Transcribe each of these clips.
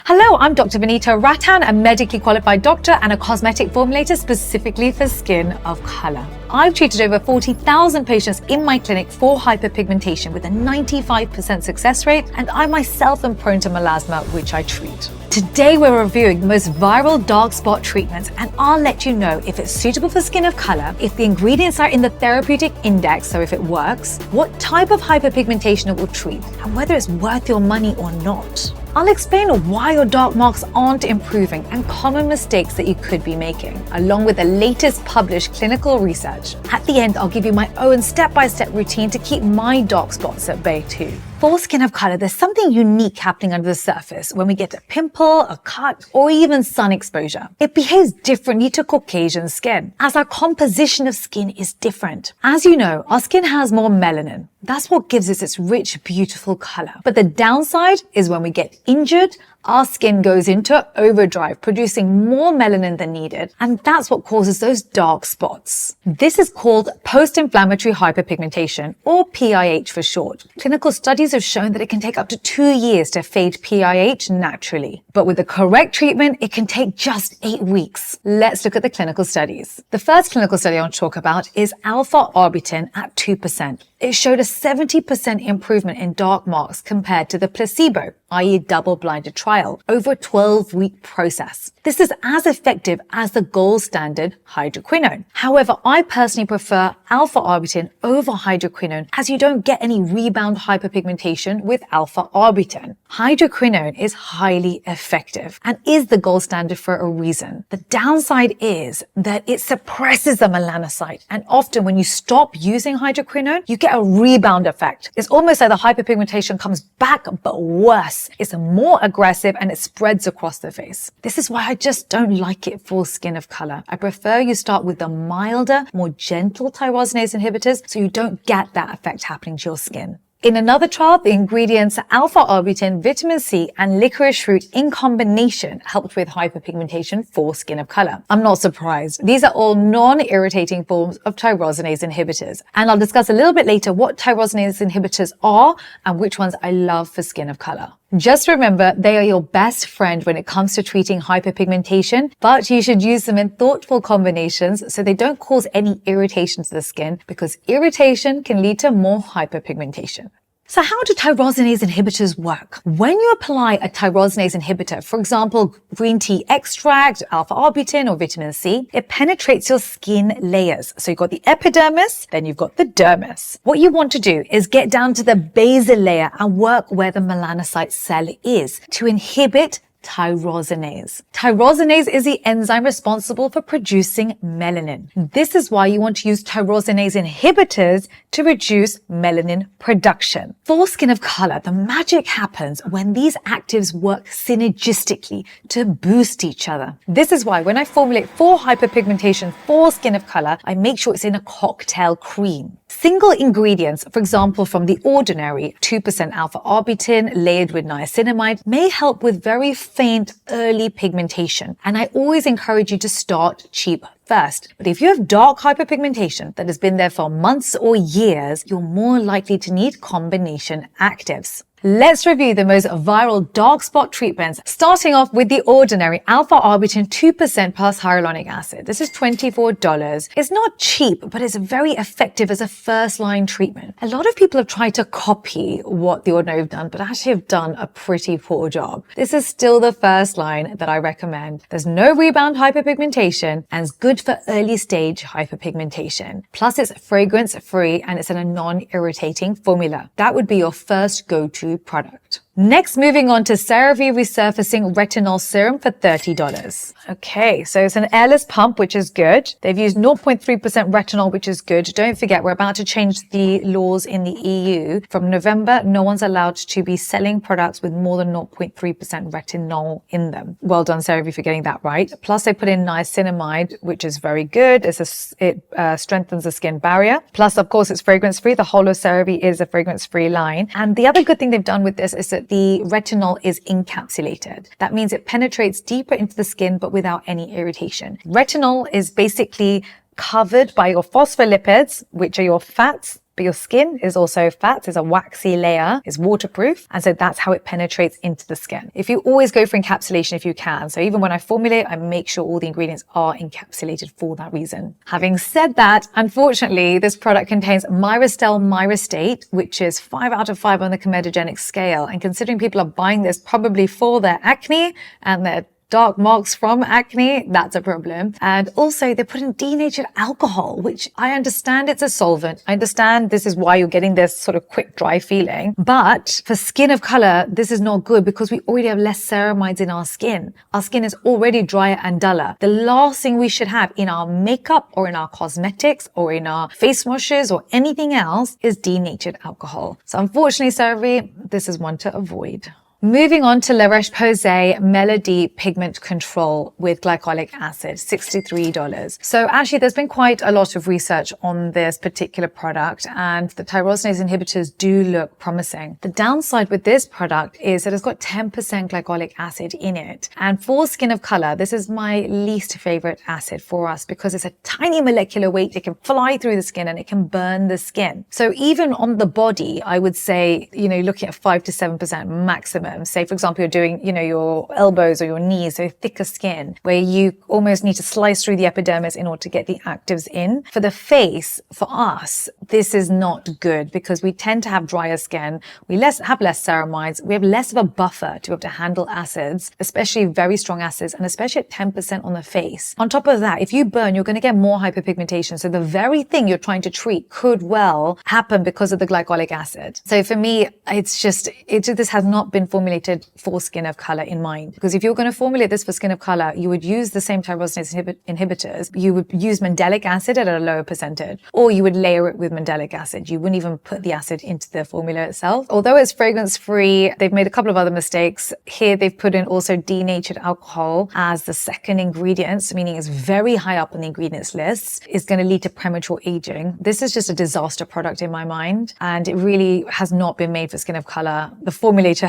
Hello, I'm Dr. Vanita, Rattan, a medically qualified doctor and a cosmetic formulator specifically for skin of color. I've treated over 40,000 patients in my clinic for hyperpigmentation with a 95% success rate, and I myself am prone to melasma, which I treat. Today we're reviewing the most viral dark spot treatments, and I'll let you know if it's suitable for skin of color, if the ingredients are in the therapeutic index, so if it works, what type of hyperpigmentation it will treat, and whether it's worth your money or not. I'll explain why your dark marks aren't improving and common mistakes that you could be making, along with the latest published clinical research. At the end, I'll give you my own step-by-step routine to keep my dark spots at bay too. For skin of color, there's something unique happening under the surface when we get a pimple, a cut, or even sun exposure. It behaves differently to Caucasian skin, as our composition of skin is different. As you know, our skin has more melanin. That's what gives us its rich, beautiful color. But the downside is when we get injured, our skin goes into overdrive, producing more melanin than needed, and that's what causes those dark spots. This is called post-inflammatory hyperpigmentation, or PIH for short. Clinical studies have shown that it can take up to 2 years to fade PIH naturally. But with the correct treatment, it can take just 8 weeks. Let's look at the clinical studies. The first clinical study I want to talk about is alpha Arbutin at 2%. It showed a 70% improvement in dark marks compared to the placebo, i.e. double-blinded trial, over a 12-week process. This is as effective as the gold standard hydroquinone. However, I personally prefer alpha Arbutin over hydroquinone as you don't get any rebound hyperpigmentation with alpha Arbutin. Hydroquinone is highly effective and is the gold standard for a reason. The downside is that it suppresses the melanocyte, and often when you stop using hydroquinone, you get a rebound effect. It's almost like the hyperpigmentation comes back, but worse. It's more aggressive and it spreads across the face. This is why I just don't like it for skin of color. I prefer you start with the milder, more gentle tyrosinase inhibitors so you don't get that effect happening to your skin. In another trial, the ingredients alpha Arbutin, vitamin C, and licorice root in combination helped with hyperpigmentation for skin of color. I'm not surprised. These are all non-irritating forms of tyrosinase inhibitors. And I'll discuss a little bit later what tyrosinase inhibitors are and which ones I love for skin of color. Just remember, they are your best friend when it comes to treating hyperpigmentation, but you should use them in thoughtful combinations so they don't cause any irritation to the skin, because irritation can lead to more hyperpigmentation. So how do tyrosinase inhibitors work? When you apply a tyrosinase inhibitor, for example, green tea extract, alpha Arbutin, or vitamin C, it penetrates your skin layers. So you've got the epidermis, then you've got the dermis. What you want to do is get down to the basal layer and work where the melanocyte cell is to inhibit tyrosinase. Tyrosinase is the enzyme responsible for producing melanin. This is why you want to use tyrosinase inhibitors to reduce melanin production. For skin of color, the magic happens when these actives work synergistically to boost each other. This is why when I formulate for hyperpigmentation for skin of color, I make sure it's in a cocktail cream. Single ingredients, for example, from The Ordinary, 2% alpha Arbutin layered with niacinamide, may help with very faint early pigmentation. And I always encourage you to start cheap first. But if you have dark hyperpigmentation that has been there for months or years, you're more likely to need combination actives. Let's review the most viral dark spot treatments, starting off with The Ordinary alpha Arbutin 2% plus hyaluronic acid. This is $24. It's not cheap, but it's very effective as a first-line treatment. A lot of people have tried to copy what The Ordinary have done, but actually have done a pretty poor job. This is still the first line that I recommend. There's no rebound hyperpigmentation and it's good for early stage hyperpigmentation. Plus it's fragrance-free and it's in a non-irritating formula. That would be your first go-to product. Next, moving on to Cerave Resurfacing Retinol Serum for $30. Okay, so it's an airless pump, which is good. They've used 0.3% retinol, which is good. Don't forget, we're about to change the laws in the EU. From November, no one's allowed to be selling products with more than 0.3% retinol in them. Well done, Cerave, for getting that right. Plus, they put in niacinamide, which is very good. It strengthens the skin barrier. Plus, of course, it's fragrance-free. The whole of Cerave is a fragrance-free line. And the other good thing they've done with this is that the retinol is encapsulated. That means it penetrates deeper into the skin, but without any irritation. Retinol is basically covered by your phospholipids, which are your fats But your skin is also fat, it's a waxy layer, it's waterproof, and so that's how it penetrates into the skin. If you always go for encapsulation if you can, so even when I formulate, I make sure all the ingredients are encapsulated for that reason. Having said that, unfortunately, this product contains myristel myristate, which is 5 out of 5 on the comedogenic scale, and considering people are buying this probably for their acne and their dark marks from acne, that's a problem. And also they put in denatured alcohol, which I understand it's a solvent. I understand this is why you're getting this sort of quick dry feeling. But for skin of color, this is not good because we already have less ceramides in our skin. Our skin is already drier and duller. The last thing we should have in our makeup or in our cosmetics or in our face washes or anything else is denatured alcohol. So unfortunately, Cerave, this is one to avoid. Moving on to La Roche-Posay Mela Pigment Control with glycolic acid, $63. So actually there's been quite a lot of research on this particular product and the tyrosinase inhibitors do look promising. The downside with this product is that it's got 10% glycolic acid in it. And for skin of color, this is my least favorite acid for us because it's a tiny molecular weight. It can fly through the skin and it can burn the skin. So even on the body, I would say, looking at 5 to 7% maximum. Say, for example, you're doing, your elbows or your knees, so thicker skin, where you almost need to slice through the epidermis in order to get the actives in. For the face, for us, this is not good because we tend to have drier skin. We have less ceramides. We have less of a buffer to be able to handle acids, especially very strong acids, and especially at 10% on the face. On top of that, if you burn, you're going to get more hyperpigmentation. So the very thing you're trying to treat could well happen because of the glycolic acid. So for me, this has not been formulated for skin of color in mind. Because if you're going to formulate this for skin of color, you would use the same tyrosinase inhibitors. You would use mandelic acid at a lower percentage, or you would layer it with mandelic acid. You wouldn't even put the acid into the formula itself. Although it's fragrance free, they've made a couple of other mistakes. Here they've put in also denatured alcohol as the second ingredient, meaning it's very high up on the ingredients list. It's going to lead to premature aging. This is just a disaster product in my mind, and it really has not been made for skin of color. The formulator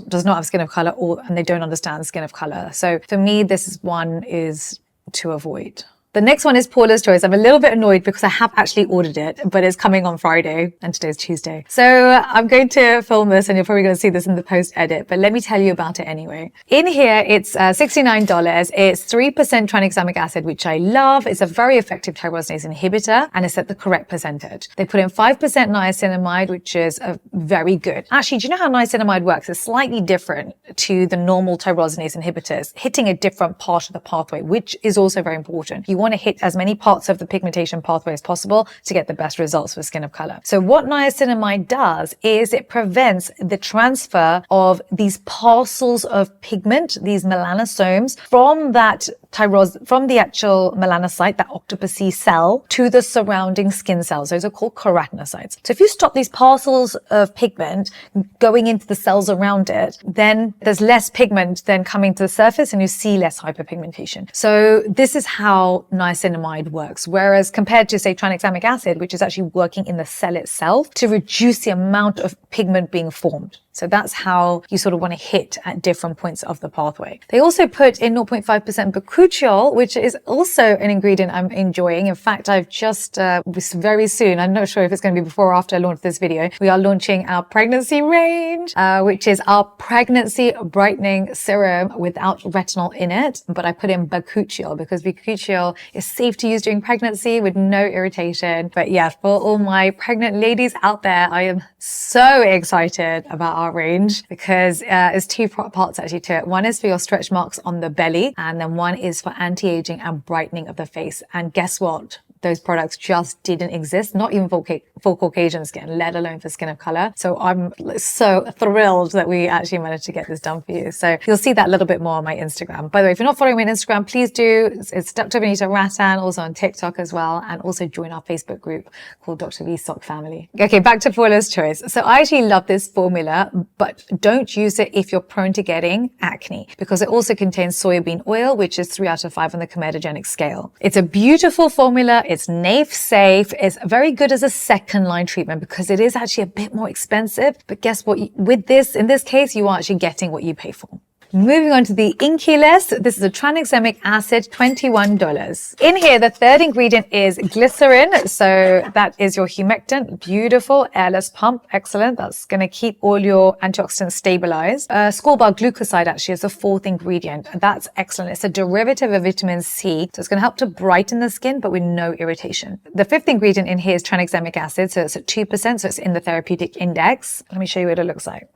does not have skin of color, and they don't understand skin of color. So for me, this one is to avoid. The next one is Paula's Choice. I'm a little bit annoyed because I have actually ordered it, but it's coming on Friday and today's Tuesday. So I'm going to film this and you're probably going to see this in the post edit, but let me tell you about it anyway. In here, it's $69. It's 3% tranexamic acid, which I love. It's a very effective tyrosinase inhibitor and it's at the correct percentage. They put in 5% niacinamide, which is very good. Actually, do you know how niacinamide works? It's slightly different to the normal tyrosinase inhibitors, hitting a different part of the pathway, which is also very important. You want to hit as many parts of the pigmentation pathway as possible to get the best results for skin of color. So what niacinamide does is it prevents the transfer of these parcels of pigment, these melanosomes, from the actual melanocyte, that octopussy cell, to the surrounding skin cells. Those are called keratinocytes. So if you stop these parcels of pigment going into the cells around it, then there's less pigment then coming to the surface and you see less hyperpigmentation. So this is how niacinamide works. Whereas compared to, say, tranexamic acid, which is actually working in the cell itself to reduce the amount of pigment being formed. So that's how you sort of want to hit at different points of the pathway. They also put in 0.5% bakuchiol, which is also an ingredient I'm enjoying. In fact, I've just very soon, I'm not sure if it's going to be before or after I launch this video, we are launching our pregnancy range, which is our pregnancy brightening serum without retinol in it. But I put in bakuchiol because bakuchiol is safe to use during pregnancy with no irritation. But yeah, for all my pregnant ladies out there, I am so excited about our range because there's two parts actually to it. One is for your stretch marks on the belly, and then one is for anti-aging and brightening of the face. And guess what? Those products just didn't exist, not even for Caucasian skin, let alone for skin of color. So I'm so thrilled that we actually managed to get this done for you. So you'll see that a little bit more on my Instagram. By the way, if you're not following me on Instagram, please do. It's Dr. Vanita Rattan, also on TikTok as well. And also join our Facebook group called Dr. V's Sock Family. Okay, back to Paula's Choice. So I actually love this formula, but don't use it if you're prone to getting acne because it also contains soybean oil, which is 3 out of 5 on the comedogenic scale. It's a beautiful formula. It's NAF safe. It's very good as a second line treatment because it is actually a bit more expensive. But guess what? With this, in this case, you are actually getting what you pay for. Moving on to the inky list, this is a tranexamic acid, $21. In here, the third ingredient is glycerin. So that is your humectant, beautiful, airless pump, excellent. That's going to keep all your antioxidants stabilized. Scorbar glucoside actually is the fourth ingredient. That's excellent. It's a derivative of vitamin C. So it's going to help to brighten the skin, but with no irritation. The fifth ingredient in here is tranexamic acid. So it's at 2%. So it's in the therapeutic index. Let me show you what it looks like.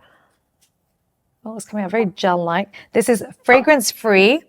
Oh, it's coming out very gel-like. This is fragrance-free.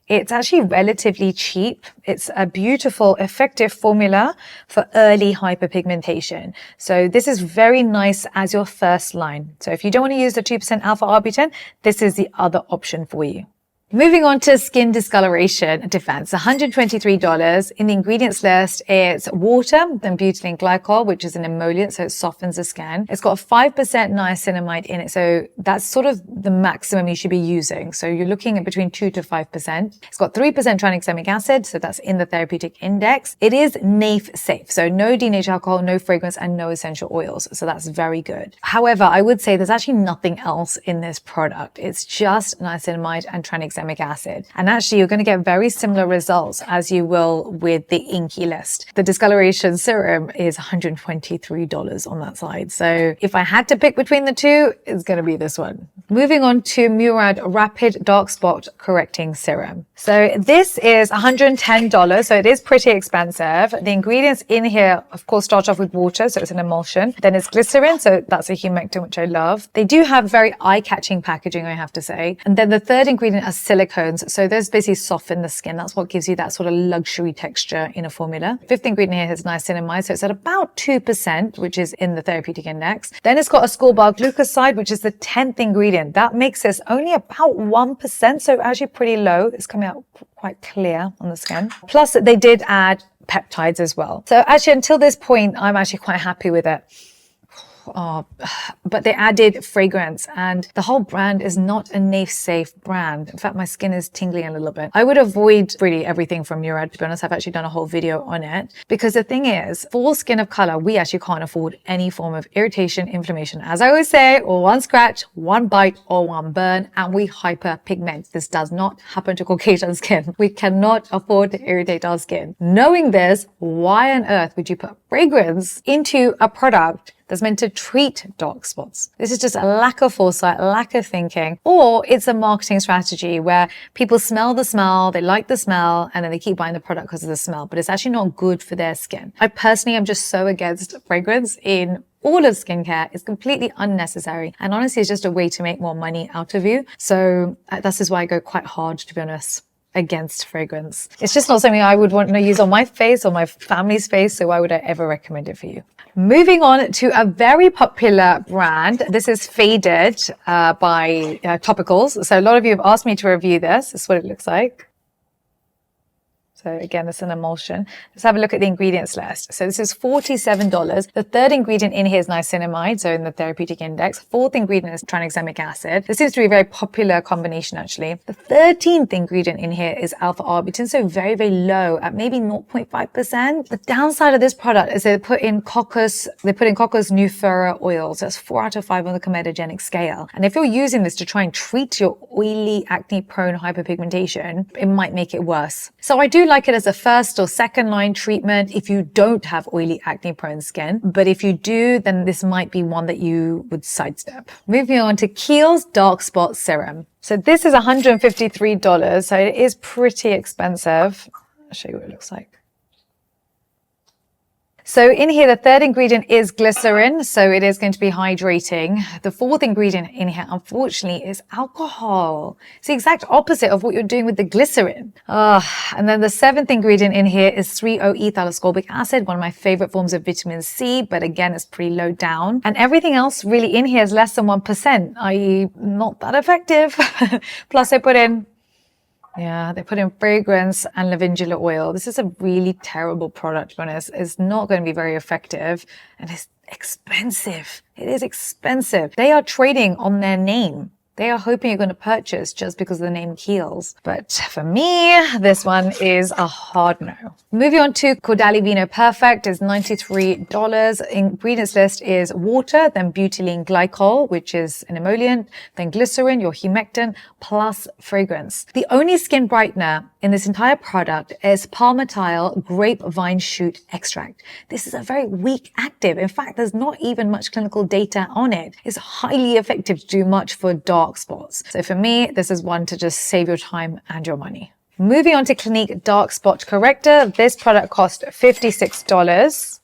It's actually relatively cheap. It's a beautiful, effective formula for early hyperpigmentation. So this is very nice as your first line. So if you don't want to use the 2% alpha arbutin, this is the other option for you. Moving on to skin discoloration defense, $123. In the ingredients list, it's water, then butylene glycol, which is an emollient, so it softens the skin. It's got 5% niacinamide in it, so that's sort of the maximum you should be using. So you're looking at between 2 to 5%. It's got 3% tranexamic acid, so that's in the therapeutic index. It is NAFE safe, so no denatured alcohol, no fragrance, and no essential oils. So that's very good. However, I would say there's actually nothing else in this product. It's just niacinamide and tranexamic acid. And actually, you're going to get very similar results as you will with the inky list. The discoloration serum is $123 on that side. So if I had to pick between the two, it's going to be this one. Moving on to Murad Rapid Dark Spot Correcting Serum. So this is $110. So it is pretty expensive. The ingredients in here, of course, start off with water. So it's an emulsion. Then it's glycerin. So that's a humectant, which I love. They do have very eye-catching packaging, I have to say. And then the third ingredient is silicones. So those basically soften the skin. That's what gives you that sort of luxury texture in a formula. Fifth ingredient here is niacinamide. So it's at about 2%, which is in the therapeutic index. Then it's got ascorbyl glucoside, which is the 10th ingredient. That makes this only about 1%. So actually pretty low. It's coming out quite clear on the skin. Plus they did add peptides as well. So actually until this point, I'm actually quite happy with it. Oh, but they added fragrance, and the whole brand is not a NAFE safe brand. In fact, my skin is tingling a little bit. I would avoid really everything from Murad, to be honest. I've actually done a whole video on it, because the thing is, for skin of color, we actually can't afford any form of irritation, inflammation, as I always say, or one scratch, one bite, or one burn, and we hyperpigment. This does not happen to Caucasian skin. We cannot afford to irritate our skin. Knowing this, why on earth would you put fragrance into a product that's meant to treat dark spots? This is just a lack of foresight, a lack of thinking, or it's a marketing strategy where people smell the smell, they like the smell, and then they keep buying the product because of the smell, but it's actually not good for their skin. I personally am just so against fragrance in all of skincare. Is completely unnecessary, and honestly, it's just a way to make more money out of you. So this is why I go quite hard, to be honest, against fragrance. It's just not something I would want to use on my face or my family's face, so why would I ever recommend it for you? Moving on to a very popular brand. This is Faded by Topicals. So a lot of you have asked me to review this. This is what it looks like. So again, it's an emulsion. Let's have a look at the ingredients list. So this is $47. The third ingredient in here is niacinamide, so in the therapeutic index. Fourth ingredient is tranexamic acid. This seems to be a very popular combination, actually. The 13th ingredient in here is alpha arbutin, so very, very low at maybe 0.5%. The downside of this product is they put in coccus nufera oils. That's 4 out of 5 on the comedogenic scale. And if you're using this to try and treat your oily, acne-prone hyperpigmentation, it might make it worse. So I do like it as a first or second line treatment if you don't have oily, acne prone skin. But if you do, then this might be one that you would sidestep. Moving on to Kiehls Dark Spot Serum. So this is $153. So it is pretty expensive. I'll show you what it looks like. So in here, the third ingredient is glycerin. So it is going to be hydrating. The fourth ingredient in here, unfortunately, is alcohol. It's the exact opposite of what you're doing with the glycerin. And then the seventh ingredient in here is 3-O-ethyl ascorbic acid, one of my favorite forms of vitamin C, but again, it's pretty low down. And everything else really in here is less than 1%, i.e. not that effective. Plus they put in fragrance and lavender oil. This is a really terrible product, to be honest. It's not going to be very effective, and it's expensive. It is expensive. They are trading on their name. They are hoping you're going to purchase just because of the name Kiehls. But for me, this one is a hard no. Moving on to Claudalie Vino Perfect is $93. Ingredients list is water, then butylene glycol, which is an emollient, then glycerin, your humectant, plus fragrance. The only skin brightener in this entire product is palmitoyl grapevine shoot extract. This is a very weak active. In fact, there's not even much clinical data on it. It's highly effective to do much for dark spots. So for me, this is one to just save your time and your money. Moving on to Clinique Dark Spot Corrector. This product cost $56.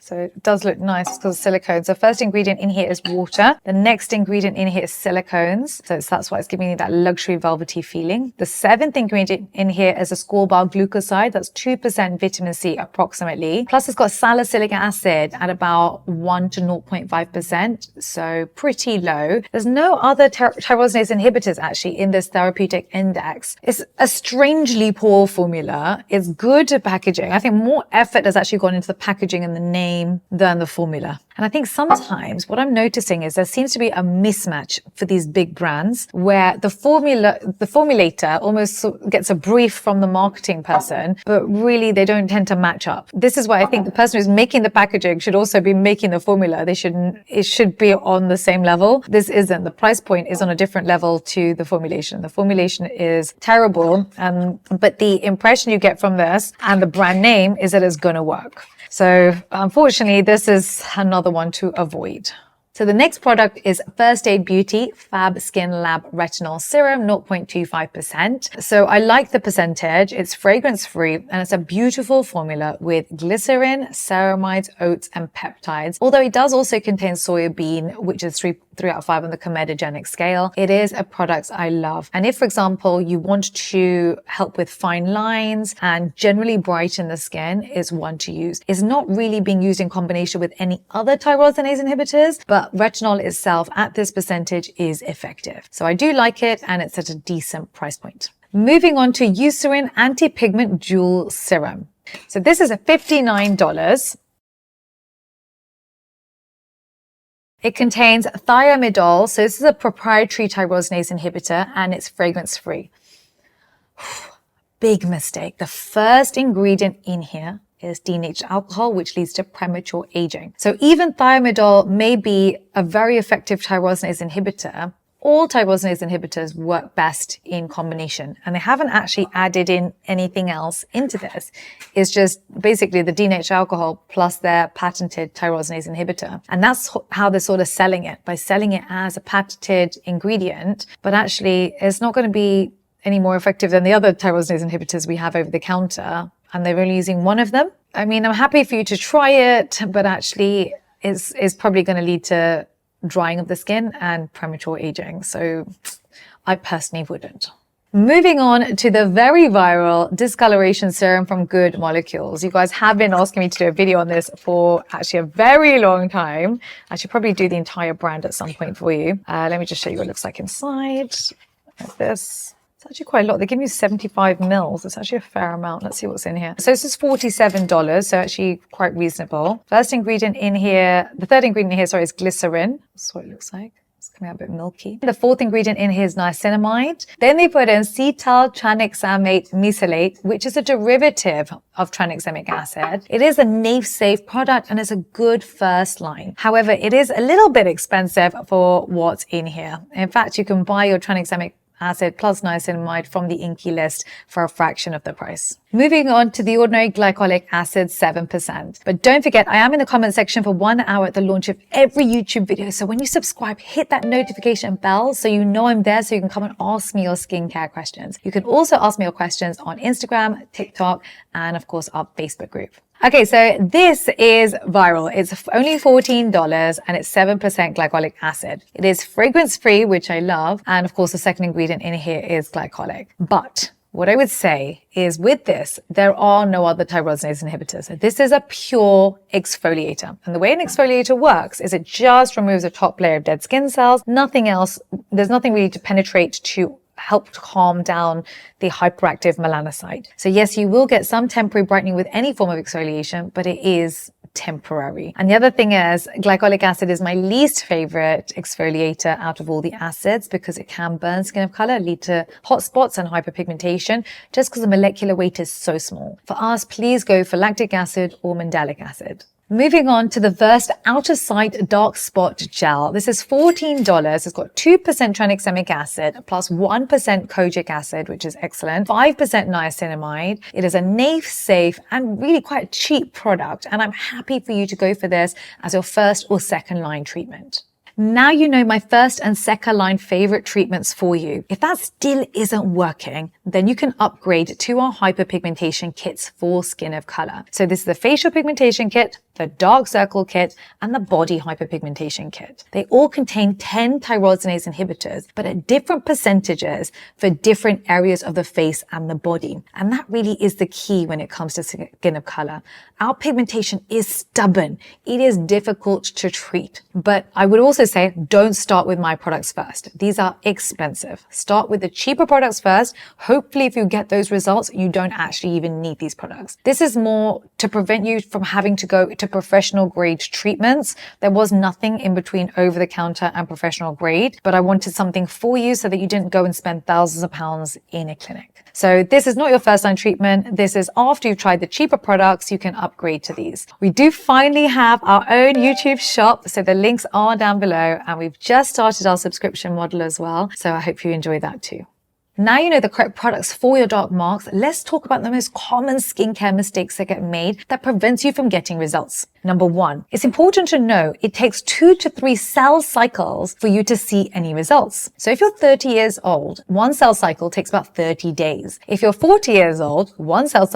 So it does look nice because of silicones. The first ingredient in here is water. The next ingredient in here is silicones. So that's why it's giving you that luxury velvety feeling. The seventh ingredient in here is a score-bar glucoside. That's 2% vitamin C approximately. Plus it's got salicylic acid at about 1 to 0.5%. So pretty low. There's no other tyrosinase inhibitors actually in this therapeutic index. It's a strangely poor formula. It's good packaging. I think more effort has actually gone into the packaging and the name than the formula. And I think sometimes what I'm noticing is there seems to be a mismatch for these big brands where the formulator almost gets a brief from the marketing person, but really they don't tend to match up. This is why I think the person who's making the packaging should also be making the formula. It should be on the same level. This isn't. The price point is on a different level to the formulation. The formulation is terrible, but the impression you get from this and the brand name is that it's going to work. So unfortunately, this is another one to avoid. So the next product is First Aid Beauty Fab Skin Lab Retinol Serum, 0.25%. So I like the percentage. It's fragrance-free and it's a beautiful formula with glycerin, ceramides, oats, and peptides. Although it does also contain soybean, which is 3 out of 5 on the comedogenic scale. It is a product I love. And if, for example, you want to help with fine lines and generally brighten the skin, is one to use. It's not really being used in combination with any other tyrosinase inhibitors, but retinol itself at this percentage is effective. So I do like it and it's at a decent price point. Moving on to Eucerin Anti Pigment Dual Serum. So this is $59. It contains thiamidol, so this is a proprietary tyrosinase inhibitor and it's fragrance-free. Big mistake. The first ingredient in here is denatured alcohol, which leads to premature aging. So even thiamidol may be a very effective tyrosinase inhibitor. All tyrosinase inhibitors work best in combination, and they haven't actually added in anything else into this. It's just basically the denatured alcohol plus their patented tyrosinase inhibitor. And that's how they're sort of selling it, by selling it as a patented ingredient, but actually it's not going to be any more effective than the other tyrosinase inhibitors we have over the counter, and they're only using one of them. I mean, I'm happy for you to try it, but actually it's probably going to lead to drying of the skin and premature aging. So I personally wouldn't. Moving on to the very viral discoloration serum from Good Molecules. You guys have been asking me to do a video on this for actually a very long time. I should probably do the entire brand at some point for you. Let me just show you what it looks like inside. Like this. It's actually quite a lot. They give you 75 mils. It's actually a fair amount. Let's see what's in here. So this is $47, so actually quite reasonable. First ingredient in here, the third ingredient in here, sorry, is glycerin. That's what it looks like. It's coming out a bit milky. The fourth ingredient in here is niacinamide. Then they put in cetyl tranexamic mesylate, which is a derivative of tranexamic acid. It is a NAFE-safe product and is a good first line. However, it is a little bit expensive for what's in here. In fact, you can buy your tranexamic acid plus niacinamide from the inky list for a fraction of the price. Moving on to the ordinary glycolic acid, 7%. But don't forget, I am in the comment section for 1 hour at the launch of every YouTube video. So when you subscribe, hit that notification bell so you know I'm there, so you can come and ask me your skincare questions. You can also ask me your questions on Instagram, TikTok, and of course our Facebook group. Okay, so this is viral. It's only $14 and it's 7% glycolic acid. It is fragrance-free, which I love. And of course, the second ingredient in here is glycolic. But what I would say is with this, there are no other tyrosinase inhibitors. So this is a pure exfoliator. And the way an exfoliator works is it just removes the top layer of dead skin cells. Nothing else. There's nothing really to penetrate to help calm down the hyperactive melanocyte. So yes, you will get some temporary brightening with any form of exfoliation, but it is temporary. And the other thing is, glycolic acid is my least favorite exfoliator out of all the acids because it can burn skin of color, lead to hot spots and hyperpigmentation, just because the molecular weight is so small. For us, please go for lactic acid or mandelic acid. Moving on to the Versed Out of Sight Dark Spot Gel. This is $14. It's got 2% tranexamic acid plus 1% kojic acid, which is excellent, 5% niacinamide. It is a safe and really quite cheap product, and I'm happy for you to go for this as your first or second line treatment. Now you know my first and second line favorite treatments for you. If that still isn't working, then you can upgrade to our Hyperpigmentation Kits for skin of color. So this is the Facial Pigmentation Kit, the Dark Circle Kit, and the Body Hyperpigmentation Kit. They all contain 10 tyrosinase inhibitors, but at different percentages for different areas of the face and the body. And that really is the key when it comes to skin of color. Our pigmentation is stubborn. It is difficult to treat. But I would also say, don't start with my products first. These are expensive. Start with the cheaper products first. Hopefully, if you get those results, you don't actually even need these products. This is more to prevent you from having to go to professional grade treatments. There was nothing in between over the counter and professional grade, but I wanted something for you so that you didn't go and spend thousands of pounds in a clinic. So this is not your first line treatment. This is after you've tried the cheaper products, you can upgrade to these. We do finally have our own YouTube shop, so the links are down below, and we've just started our subscription model as well. So I hope you enjoy that too. Now you know the correct products for your dark marks, let's talk about the most common skincare mistakes that get made that prevents you from getting results. Number one, it's important to know it takes 2 to 3 cell cycles for you to see any results. So if you're 30 years old, one cell cycle takes about 30 days. If you're 40 years old, one cell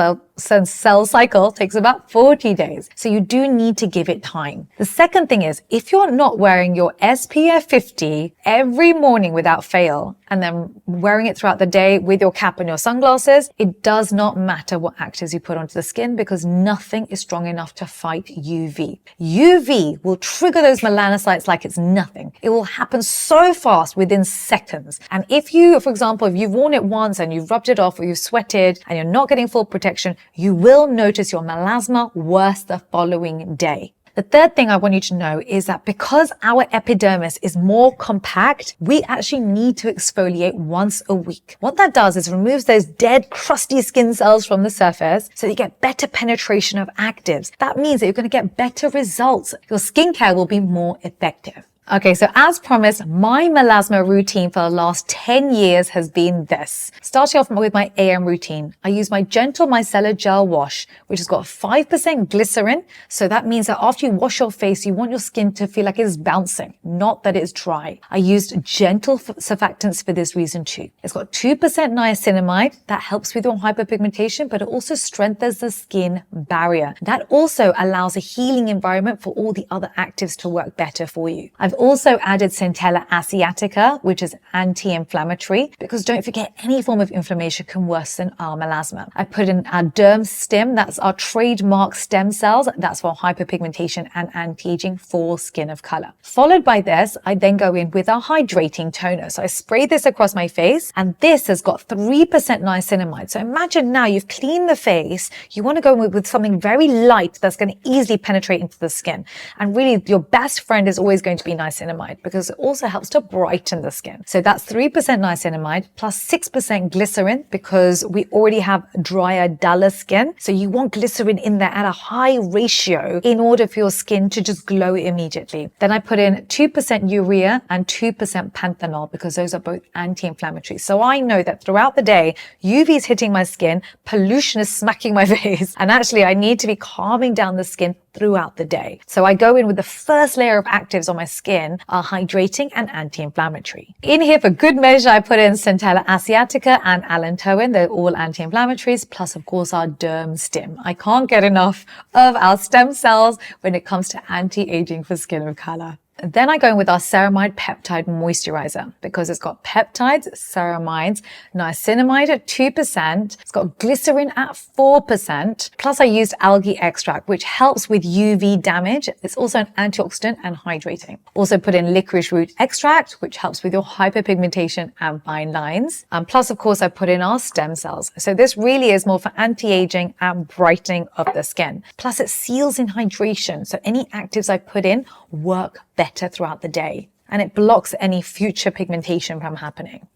cycle takes about 40 days. So you do need to give it time. The second thing is, if you're not wearing your SPF 50 every morning without fail, and then wearing it throughout the day with your cap and your sunglasses, it does not matter what actives you put onto the skin because nothing is strong enough to fight UV. UV will trigger those melanocytes like it's nothing. It will happen so fast within seconds. And if you, for example, if you've worn it once and you've rubbed it off or you've sweated and you're not getting full protection, you will notice your melasma worse the following day. The third thing I want you to know is that because our epidermis is more compact, we actually need to exfoliate once a week. What that does is removes those dead, crusty skin cells from the surface so you get better penetration of actives. That means that you're going to get better results. Your skincare will be more effective. Okay, so as promised, my melasma routine for the last 10 years has been this. Starting off with my AM routine, I use my gentle micellar gel wash, which has got 5% glycerin. So that means that after you wash your face, you want your skin to feel like it's bouncing, not that it's dry. I used gentle surfactants for this reason too. It's got 2% niacinamide that helps with your hyperpigmentation, but it also strengthens the skin barrier. That also allows a healing environment for all the other actives to work better for you. I've also added Centella asiatica, which is anti-inflammatory, because don't forget, any form of inflammation can worsen our melasma. I put in our derm stim, that's our trademark stem cells, that's for hyperpigmentation and anti-aging for skin of color. Followed by this, I then go in with our hydrating toner. So I spray this across my face, and this has got 3% niacinamide. So imagine now you've cleaned the face, you want to go with something very light that's going to easily penetrate into the skin. And really, your best friend is always going to be niacinamide because it also helps to brighten the skin. So that's 3% niacinamide plus 6% glycerin because we already have drier, duller skin. So you want glycerin in there at a high ratio in order for your skin to just glow immediately. Then I put in 2% urea and 2% panthenol because those are both anti-inflammatory. So I know that throughout the day, UV is hitting my skin, pollution is smacking my face, and actually I need to be calming down the skin throughout the day. So I go in with the first layer of actives on my skin are hydrating and anti-inflammatory. In here for good measure, I put in Centella asiatica and allantoin. They're all anti-inflammatories, plus of course our derm stim. I can't get enough of our stem cells when it comes to anti-aging for skin of color. Then I go in with our Ceramide Peptide Moisturiser because it's got peptides, ceramides, niacinamide at 2%. It's got glycerin at 4%. Plus I used algae extract, which helps with UV damage. It's also an antioxidant and hydrating. Also put in licorice root extract, which helps with your hyperpigmentation and fine lines. Plus, of course, I put in our stem cells. So this really is more for anti-aging and brightening of the skin. Plus it seals in hydration. So any actives I put in work better throughout the day. And it blocks any future pigmentation from happening.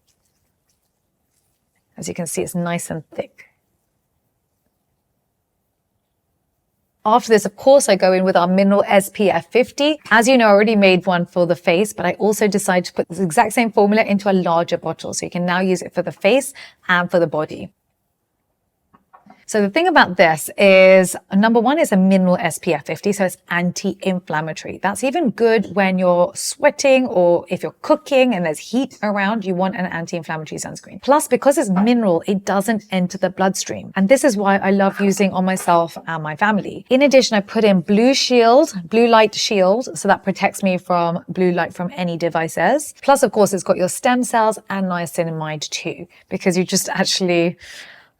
As you can see, it's nice and thick. After this, of course, I go in with our Mineral SPF 50. As you know, I already made one for the face, but I also decided to put this exact same formula into a larger bottle. So you can now use it for the face and for the body. So the thing about this is, number one, is a mineral SPF 50, so it's anti-inflammatory. That's even good when you're sweating or if you're cooking and there's heat around, you want an anti-inflammatory sunscreen. Plus, because it's mineral, it doesn't enter the bloodstream. And this is why I love using on myself and my family. In addition, I put in blue light shield, so that protects me from blue light from any devices. Plus, of course, it's got your stem cells and niacinamide too, because you just actually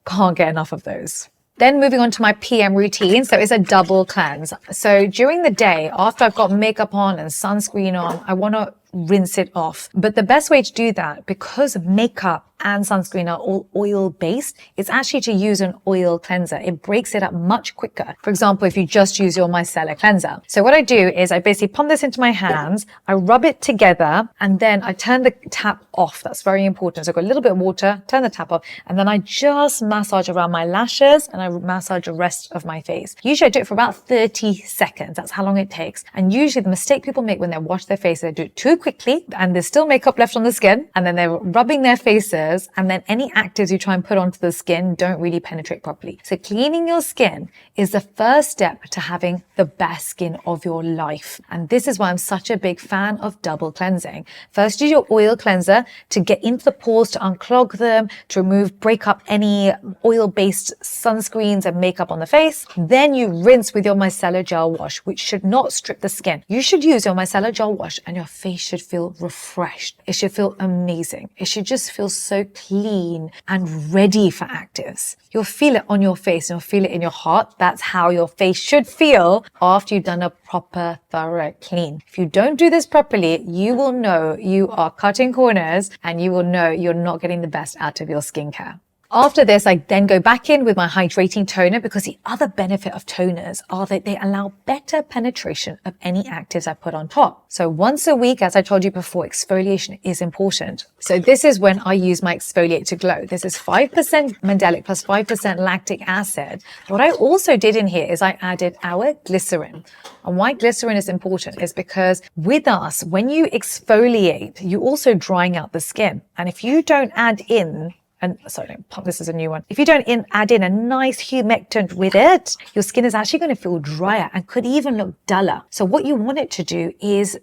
can't get enough of those. Then moving on to my PM routine. So it's a double cleanse. So during the day, after I've got makeup on and sunscreen on, I want to rinse it off. But the best way to do that, because makeup and sunscreen are all oil based, it's actually to use an oil cleanser. It breaks it up much quicker. For example, if you just use your micellar cleanser. So what I do is I basically pump this into my hands, I rub it together, and then I turn the tap off. That's very important. So I've got a little bit of water, turn the tap off, and then I just massage around my lashes and I massage the rest of my face. Usually I do it for about 30 seconds. That's how long it takes. And usually the mistake people make when they wash their face, they do it too quickly and there's still makeup left on the skin, and then they're rubbing their faces, and then any actives you try and put onto the skin don't really penetrate properly. So cleaning your skin is the first step to having the best skin of your life. And this is why I'm such a big fan of double cleansing. First, use your oil cleanser to get into the pores, to unclog them, to break up any oil-based sunscreens and makeup on the face. Then you rinse with your micellar gel wash, which should not strip the skin. You should use your micellar gel wash and your face should feel refreshed. It should feel amazing. It should just feel so clean and ready for actives. You'll feel it on your face and you'll feel it in your heart. That's how your face should feel after you've done a proper, thorough clean. If you don't do this properly, you will know you are cutting corners and you will know you're not getting the best out of your skincare. After this, I then go back in with my hydrating toner, because the other benefit of toners are that they allow better penetration of any actives I put on top. So once a week, as I told you before, exfoliation is important. So this is when I use my Exfoliate to Glow. This is 5% mandelic plus 5% lactic acid. What I also did in here is I added our glycerin. And why glycerin is important is because with us, when you exfoliate, you're also drying out the skin. And if you don't add in this is a new one. If you don't add in a nice humectant with it, your skin is actually going to feel drier and could even look duller. So what you want it to do is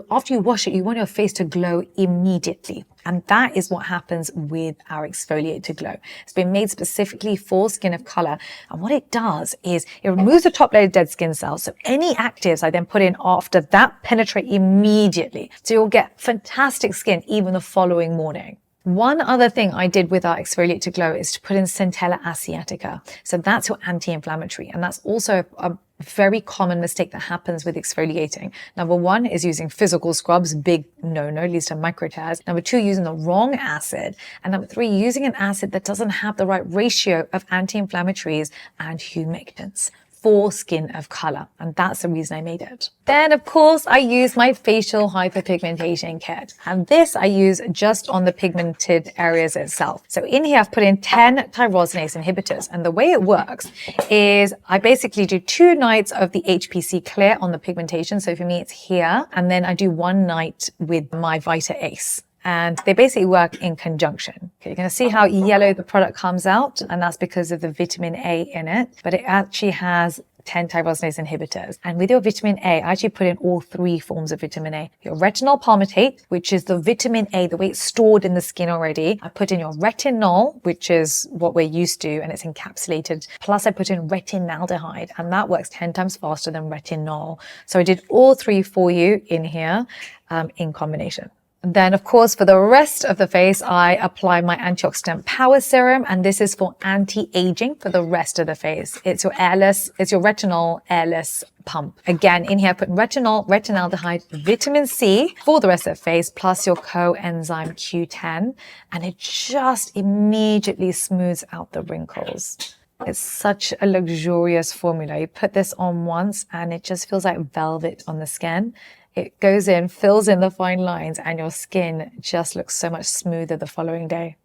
after you wash it, you want your face to glow immediately. And that is what happens with our Exfoliate to Glow. It's been made specifically for skin of color. And what it does is it removes the top layer of dead skin cells. So any actives I then put in after that penetrate immediately. So you'll get fantastic skin even the following morning. One other thing I did with our Exfoliate to Glow is to put in Centella asiatica. So that's your anti-inflammatory. And that's also a very common mistake that happens with exfoliating. Number one is using physical scrubs, big no-no, leads to micro tears. Number two, using the wrong acid. And number three, using an acid that doesn't have the right ratio of anti-inflammatories and humectants for skin of color. And that's the reason I made it. Then, of course, I use my facial hyperpigmentation kit. And this I use just on the pigmented areas itself. So in here, I've put in 10 tyrosinase inhibitors. And the way it works is I basically do 2 nights of the HPC clear on the pigmentation. So for me, it's here. And then I do 1 night with my Vita Ace. And they basically work in conjunction. Okay, you're going to see how yellow the product comes out, and that's because of the vitamin A in it. But it actually has 10 tyrosinase inhibitors. And with your vitamin A, I actually put in all 3 forms of vitamin A. Your retinol palmitate, which is the vitamin A, the way it's stored in the skin already. I put in your retinol, which is what we're used to, and it's encapsulated. Plus I put in retinaldehyde, and that works 10 times faster than retinol. So I did all 3 for you in here in combination. Then, of course, for the rest of the face, I apply my antioxidant power serum, and this is for anti-aging for the rest of the face. It's your retinol airless pump. Again, in here, I put retinol, retinaldehyde, vitamin C for the rest of the face, plus your coenzyme Q10, and it just immediately smooths out the wrinkles. It's such a luxurious formula. You put this on once, and it just feels like velvet on the skin. It goes in, fills in the fine lines, and your skin just looks so much smoother the following day.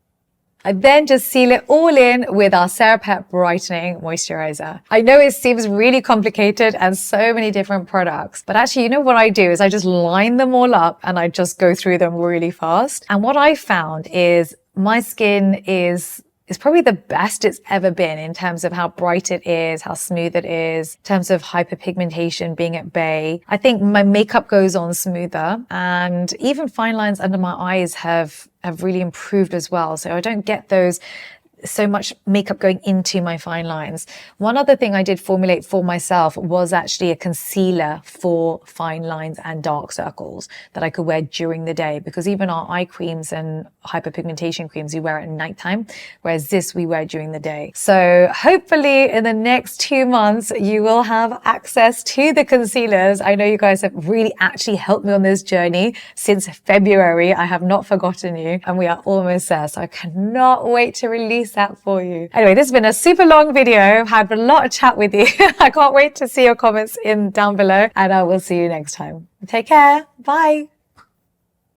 I then just seal it all in with our Cera Brightening Moisturiser. I know it seems really complicated and so many different products, but actually, you know what I do is I just line them all up and I just go through them really fast. And what I found is my skin is probably the best it's ever been in terms of how bright it is, how smooth it is, in terms of hyperpigmentation being at bay. I think my makeup goes on smoother, and even fine lines under my eyes have really improved as well. So I don't get so much makeup going into my fine lines. One other thing I did formulate for myself was actually a concealer for fine lines and dark circles that I could wear during the day, because even our eye creams and hyperpigmentation creams we wear at nighttime, whereas this we wear during the day. So hopefully in the next 2 months you will have access to the concealers. I know you guys have really actually helped me on this journey since February. I have not forgotten you, and we are almost there. So I cannot wait to release that for you. Anyway, this has been a super long video. I've had a lot of chat with you. I can't wait to see your comments down below, and I will see you next time. Take care. Bye.